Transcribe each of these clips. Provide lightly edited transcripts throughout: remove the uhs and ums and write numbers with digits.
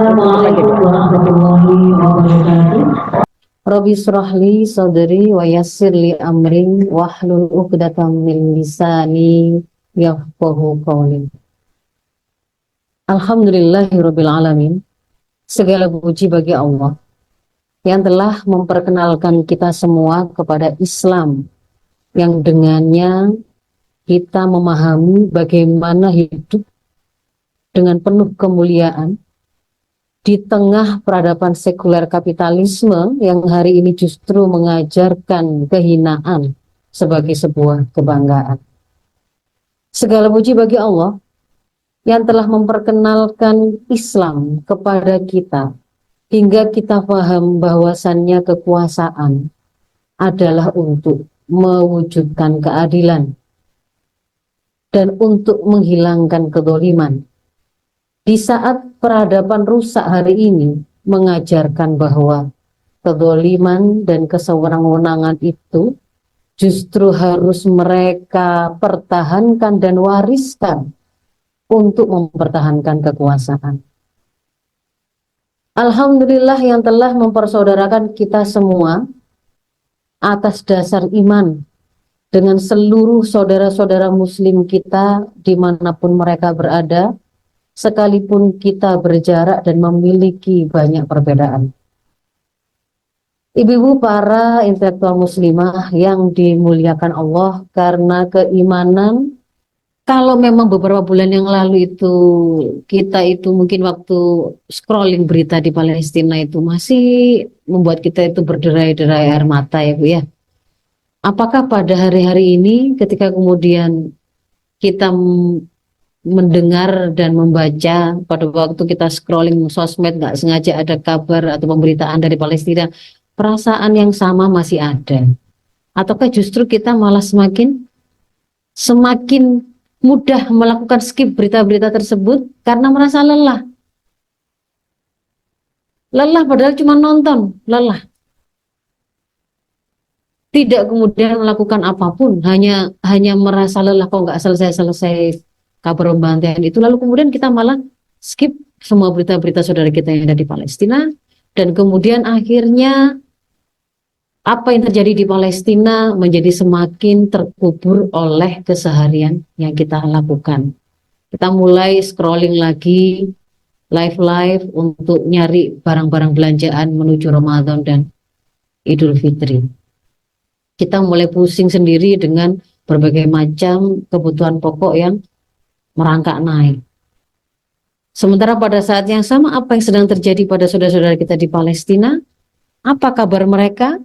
Tutup aja Assalamualaikum doa. warahmatullahi wabarakatuh. Rabbi shrahli sadri wa yassir li amri wahlul 'uqdatam min lisani yafqahu qawli. Alhamdulillahirabbil alamin. Segala puji bagi Allah yang telah memperkenalkan kita semua kepada Islam, yang dengannya kita memahami bagaimana hidup dengan penuh kemuliaan di tengah peradaban sekuler kapitalisme yang hari ini justru mengajarkan kehinaan sebagai sebuah kebanggaan. Segala puji bagi Allah yang telah memperkenalkan Islam kepada kita hingga kita paham bahwasannya kekuasaan adalah untuk mewujudkan keadilan dan untuk menghilangkan kezaliman. Di saat peradaban rusak hari ini mengajarkan bahwa kezaliman dan kesewenang-wenangan itu justru harus mereka pertahankan dan wariskan untuk mempertahankan kekuasaan. Alhamdulillah yang telah mempersaudarakan kita semua atas dasar iman dengan seluruh saudara-saudara muslim kita dimanapun mereka berada, sekalipun kita berjarak dan memiliki banyak perbedaan. Ibu-ibu para intelektual muslimah yang dimuliakan Allah, karena keimanan, kalau memang beberapa bulan yang lalu itu kita itu mungkin waktu scrolling berita di Palestina itu masih membuat kita itu berderai-derai air mata ya Bu ya. Apakah pada hari-hari ini ketika kemudian kita mendengar dan membaca pada waktu kita scrolling sosmed nggak sengaja ada kabar atau pemberitaan dari Palestina, perasaan yang sama masih ada? Ataukah justru kita malah semakin mudah melakukan skip berita-berita tersebut karena merasa lelah? Lelah padahal cuma nonton, lelah. Tidak kemudian melakukan apapun, hanya merasa lelah kok nggak selesai kabar pembantaian itu, lalu kemudian kita malah skip semua berita-berita saudara kita yang ada di Palestina, dan kemudian akhirnya apa yang terjadi di Palestina menjadi semakin terkubur oleh keseharian yang kita lakukan. Kita mulai scrolling lagi, live untuk nyari barang-barang belanjaan menuju Ramadan dan Idul Fitri. Kita mulai pusing sendiri dengan berbagai macam kebutuhan pokok yang merangkak naik. Sementara pada saat yang sama, apa yang sedang terjadi pada saudara-saudara kita di Palestina? Apa kabar mereka?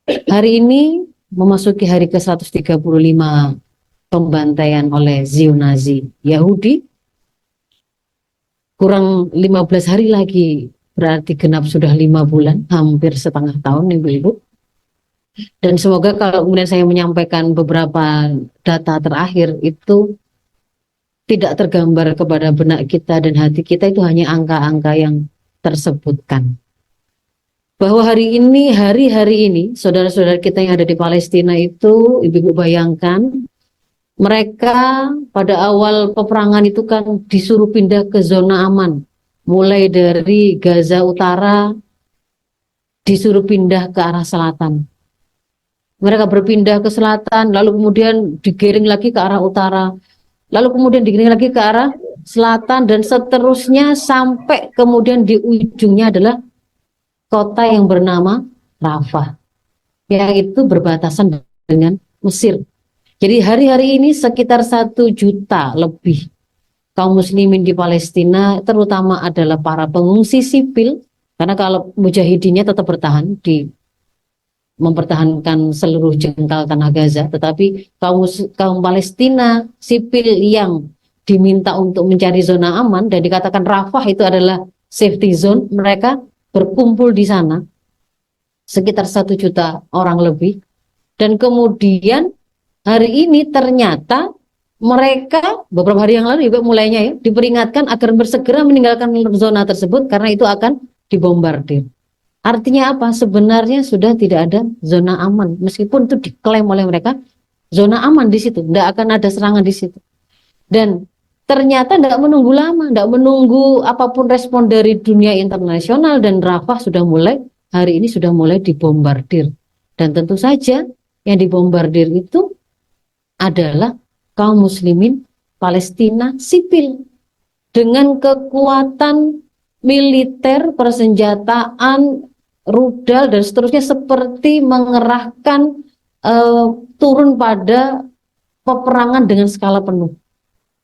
Hari ini memasuki hari ke-135 pembantaian oleh Zionis Nazi Yahudi. Kurang 15 hari lagi, berarti genap sudah 5 bulan, hampir setengah tahun Ibu-ibu. Dan semoga kalau kemudian saya menyampaikan beberapa data terakhir itu tidak tergambar kepada benak kita dan hati kita, itu hanya angka-angka yang tersebutkan. Bahwa hari-hari ini, saudara-saudara kita yang ada di Palestina itu, ibu-ibu bayangkan, mereka pada awal peperangan itu kan disuruh pindah ke zona aman. Mulai dari Gaza Utara, disuruh pindah ke arah selatan. Mereka berpindah ke selatan, lalu kemudian digiring lagi ke arah utara, lalu kemudian digiring lagi ke arah selatan, dan seterusnya sampai kemudian di ujungnya adalah kota yang bernama Rafah, yang itu berbatasan dengan Mesir. Jadi hari-hari ini sekitar 1 juta lebih kaum muslimin di Palestina, terutama adalah para pengungsi sipil, karena kalau mujahidinnya tetap bertahan mempertahankan seluruh jengkal tanah Gaza, tetapi kaum Palestina sipil yang diminta untuk mencari zona aman dan dikatakan Rafah itu adalah safety zone, mereka berkumpul di sana sekitar 1 juta orang lebih. Dan kemudian hari ini ternyata mereka beberapa hari yang lalu juga mulainya ya diperingatkan agar bersegera meninggalkan zona tersebut karena itu akan dibombardir. Artinya apa? Sebenarnya sudah tidak ada zona aman, meskipun itu diklaim oleh mereka zona aman di situ, tidak akan ada serangan di situ. Dan ternyata tidak menunggu lama, tidak menunggu apapun respon dari dunia internasional, dan Rafah sudah mulai, hari ini sudah mulai dibombardir. Dan tentu saja yang dibombardir itu adalah kaum muslimin Palestina sipil dengan kekuatan militer, persenjataan, rudal dan seterusnya, seperti mengerahkan turun pada peperangan dengan skala penuh.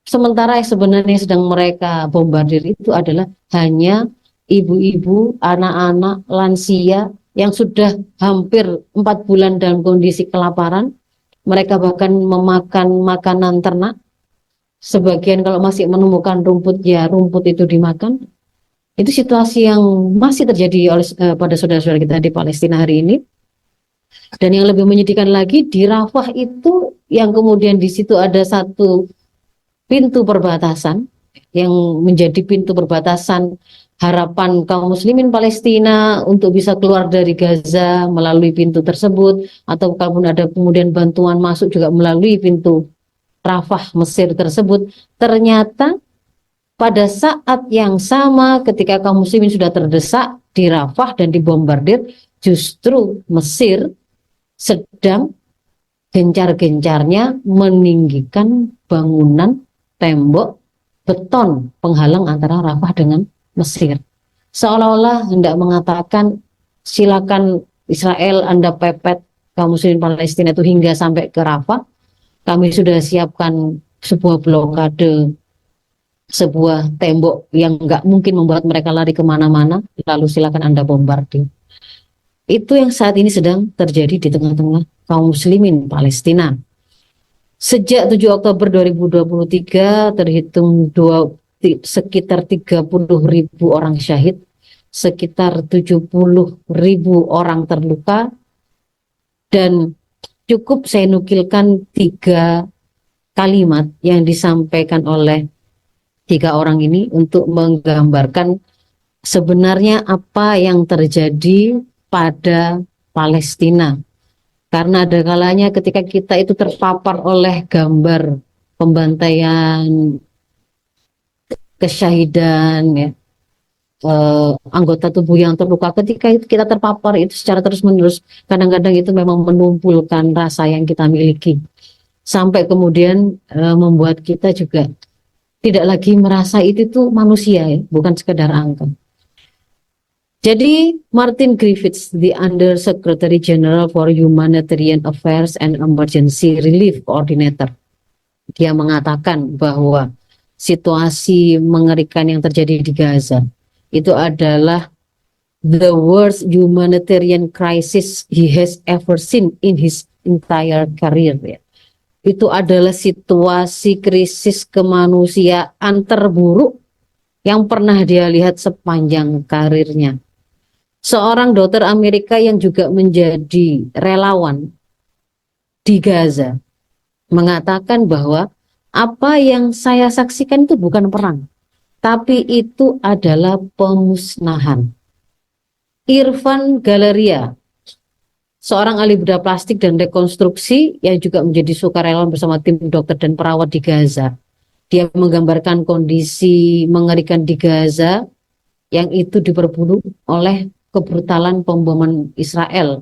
Sementara yang sebenarnya sedang mereka bombardir itu adalah hanya ibu-ibu, anak-anak, lansia yang sudah hampir 4 bulan dalam kondisi kelaparan. Mereka bahkan memakan makanan ternak. Sebagian kalau masih menemukan rumput, ya rumput itu dimakan. Itu situasi yang masih terjadi oleh pada saudara-saudara kita di Palestina hari ini. Dan yang lebih menyedihkan lagi, di Rafah itu yang kemudian di situ ada satu pintu perbatasan yang menjadi pintu perbatasan harapan kaum muslimin Palestina untuk bisa keluar dari Gaza melalui pintu tersebut, atau kalaupun ada kemudian bantuan masuk juga melalui pintu Rafah Mesir tersebut. Ternyata pada saat yang sama ketika kaum muslimin sudah terdesak di Rafah dan dibombardir, justru Mesir sedang gencar-gencarnya meninggikan bangunan tembok beton penghalang antara Rafah dengan Mesir. Seolah-olah hendak mengatakan, silakan Israel Anda pepet kaum muslimin Palestina itu hingga sampai ke Rafah. Kami sudah siapkan sebuah blokade, sebuah tembok yang nggak mungkin membuat mereka lari kemana-mana, lalu silakan Anda bombardir. Itu yang saat ini sedang terjadi di tengah-tengah kaum muslimin Palestina. Sejak 7 Oktober 2023 terhitung sekitar 30.000 orang syahid, sekitar 70.000 orang terluka, dan cukup saya nukilkan 3 kalimat yang disampaikan oleh 3 orang ini untuk menggambarkan sebenarnya apa yang terjadi pada Palestina. Karena ada kalanya ketika kita itu terpapar oleh gambar pembantaian, kesyahidan, ya, anggota tubuh yang terluka, ketika itu kita terpapar itu secara terus-menerus, kadang-kadang itu memang menumpulkan rasa yang kita miliki, sampai kemudian membuat kita juga tidak lagi merasa itu tuh manusia, ya, bukan sekedar angka. Jadi Martin Griffiths, the Under Secretary General for Humanitarian Affairs and Emergency Relief Coordinator, dia mengatakan bahwa situasi mengerikan yang terjadi di Gaza itu adalah the worst humanitarian crisis he has ever seen in his entire career. Ya. Itu adalah situasi krisis kemanusiaan terburuk yang pernah dia lihat sepanjang karirnya. Seorang dokter Amerika yang juga menjadi relawan di Gaza mengatakan bahwa apa yang saya saksikan itu bukan perang, tapi itu adalah pemusnahan. Irfan Galeria, seorang ahli bedah plastik dan rekonstruksi yang juga menjadi sukarelawan bersama tim dokter dan perawat di Gaza, dia menggambarkan kondisi mengerikan di Gaza yang itu diperbunuh oleh kebrutalan pemboman Israel.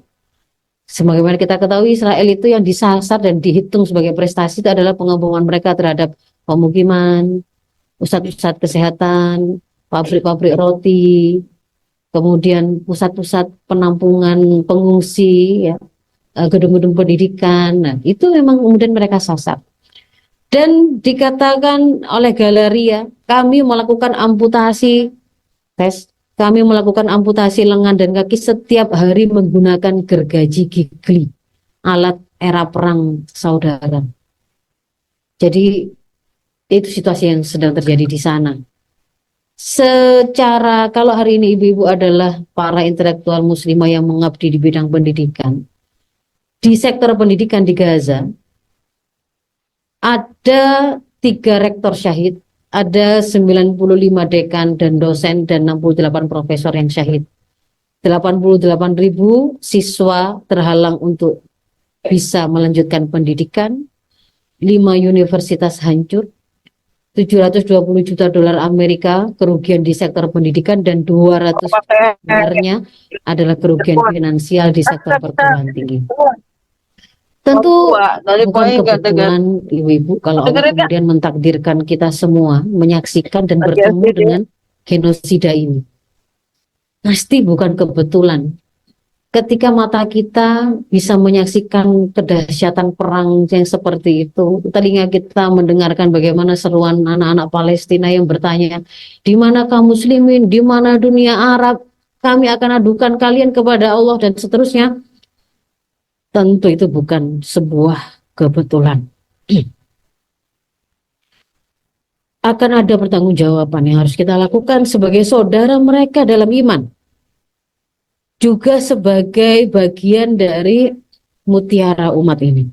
Sebagaimana kita ketahui, Israel itu yang disasar dan dihitung sebagai prestasi itu adalah pengeboman mereka terhadap pemukiman, pusat-pusat kesehatan, pabrik-pabrik roti, kemudian pusat-pusat penampungan pengungsi, ya, gedung-gedung pendidikan. Nah, itu memang kemudian mereka sasar. Dan dikatakan oleh Galeria, kami melakukan amputasi kami melakukan amputasi lengan dan kaki setiap hari menggunakan gergaji gigli, alat era perang saudara. Jadi itu situasi yang sedang terjadi di sana. Secara kalau hari ini ibu-ibu adalah para intelektual muslimah yang mengabdi di bidang pendidikan, di sektor pendidikan di Gaza ada 3 rektor syahid, ada 95 dekan dan dosen, dan 68 profesor yang syahid. 88.000 siswa terhalang untuk bisa melanjutkan pendidikan, 5 universitas hancur, 720 juta dolar Amerika kerugian di sektor pendidikan, dan 200 dolarnya adalah kerugian finansial di sektor perguruan tinggi. Tentu bukan kebetulan ibu-ibu kalau Allah kemudian mentakdirkan kita semua menyaksikan dan bertemu dengan genosida ini. Pasti bukan kebetulan. Ketika mata kita bisa menyaksikan kedahsyatan perang yang seperti itu, telinga kita mendengarkan bagaimana seruan anak-anak Palestina yang bertanya, di mana kaum muslimin, di mana dunia Arab, kami akan adukan kalian kepada Allah dan seterusnya. Tentu itu bukan sebuah kebetulan. Akan ada pertanggungjawaban yang harus kita lakukan sebagai saudara mereka dalam iman, juga sebagai bagian dari mutiara umat ini.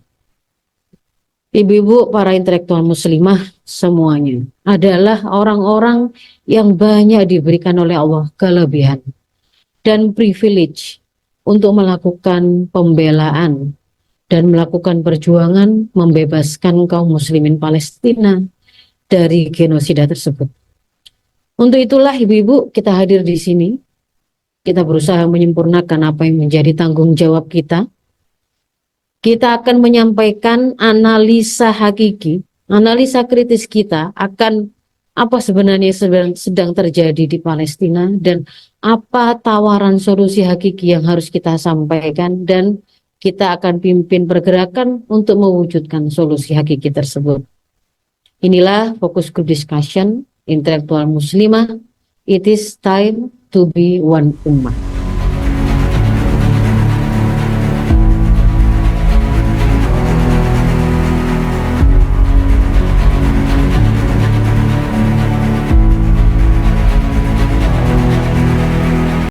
Ibu-ibu, para intelektual muslimah semuanya adalah orang-orang yang banyak diberikan oleh Allah kelebihan dan privilege untuk melakukan pembelaan dan melakukan perjuangan membebaskan kaum muslimin Palestina dari genosida tersebut. Untuk itulah ibu-ibu kita hadir di sini. Kita berusaha menyempurnakan apa yang menjadi tanggung jawab kita. Kita akan menyampaikan analisa hakiki, analisa kritis kita akan apa sebenarnya sedang terjadi di Palestina dan apa tawaran solusi hakiki yang harus kita sampaikan, dan kita akan pimpin pergerakan untuk mewujudkan solusi hakiki tersebut. Inilah fokus group discussion intelektual muslimah. It is time to be one ummah.